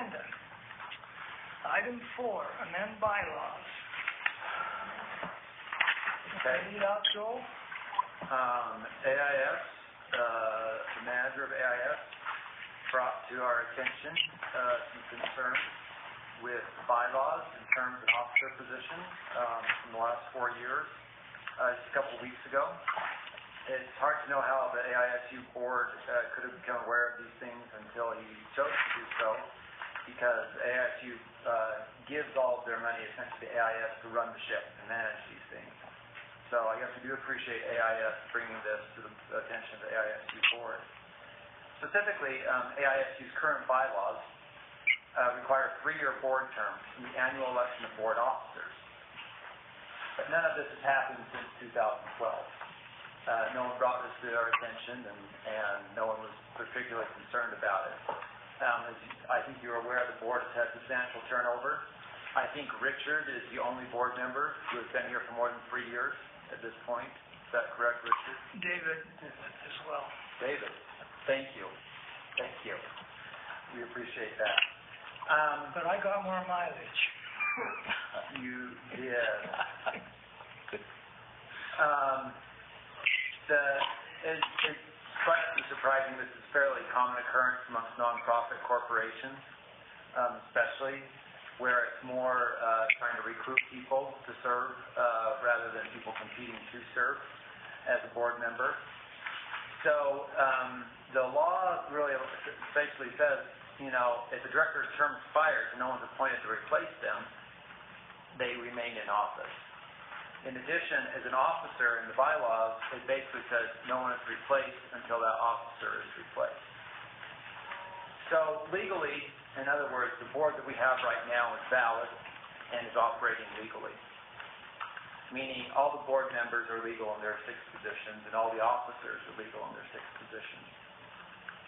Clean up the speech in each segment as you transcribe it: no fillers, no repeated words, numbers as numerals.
agenda. Item 4, amend bylaws. Okay. Read out, Joel. AIS, the manager of AIS, brought to our attention some concerns with bylaws in terms of officer positions from the last 4 years, just a couple of weeks ago. It's hard to know how the AISU Board could have become aware of these things until he chose to do so, because AISU gives all of their money essentially to AIS to run the ship and manage these things. So I guess we do appreciate AIS bringing this to the attention of the AISU Board. Specifically, AISU's current bylaws require 3-year board terms and the annual election of board officers. But none of this has happened since 2012. No one brought this to our attention, and no one was particularly concerned about it. As I think you're aware, the board has had substantial turnover. I think Richard is the only board member who has been here for more than 3 years at this point. Is that correct, Richard? David as well. David, thank you. Thank you. We appreciate that. But I got more mileage. You did. It's quite surprising. This is fairly common occurrence amongst nonprofit corporations, especially where it's more trying to recruit people to serve rather than people competing to serve as a board member. So the law really basically says, if the director's term expires and no one's appointed to replace them, they remain in office. In addition, as an officer in the bylaws, it basically says no one is replaced until that officer is replaced. So legally, in other words, the board that we have right now is valid and is operating legally, meaning all the board members are legal in their 6 positions and all the officers are legal in their 6 positions.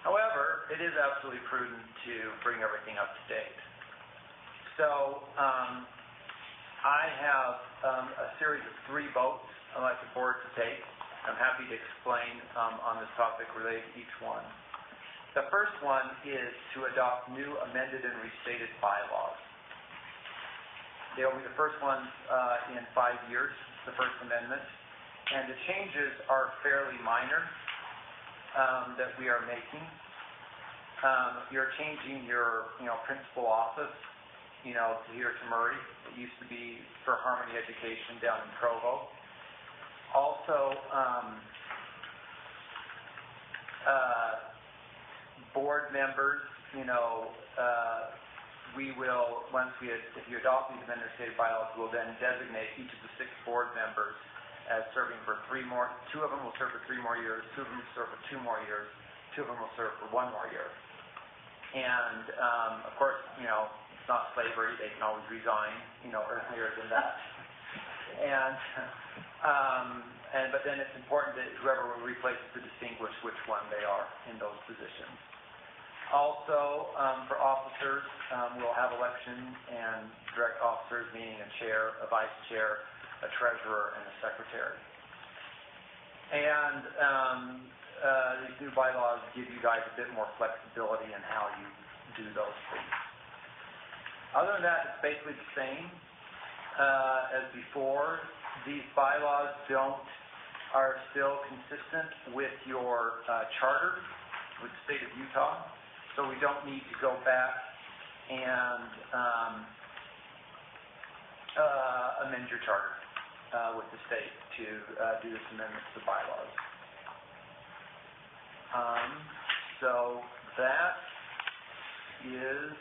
However, it is absolutely prudent to bring everything up to date. So I have a series of 3 votes I'd like the board to take. I'm happy to explain on this topic related to each one. The first one is to adopt new amended and restated bylaws. They'll be the first ones in 5 years, the first amendment. And the changes are fairly minor that we are making. You're changing your principal office to here to Murray. It used to be for Harmony Education down in Provo. Also, board members, we will, if you adopt these amended state bylaws, we'll then designate each of the 6 board members as serving for 3 more. 2 of them will serve for 3 more years, 2 of them will serve for 2 more years, 2 of them will serve for 1 more year. And, of course, it's not slavery. They can always resign, earlier than that. But then it's important that whoever replaces to distinguish which one they are in those positions. Also, for officers, we'll have election and direct officers, meaning a chair, a vice chair, a treasurer, and a secretary. And these new bylaws give you guys a bit more flexibility in how you do those things. Other than that, it's basically the same as before. These bylaws are still consistent with your charter with the state of Utah, so we don't need to go back and amend your charter with the state to do this amendment to the bylaws. So that is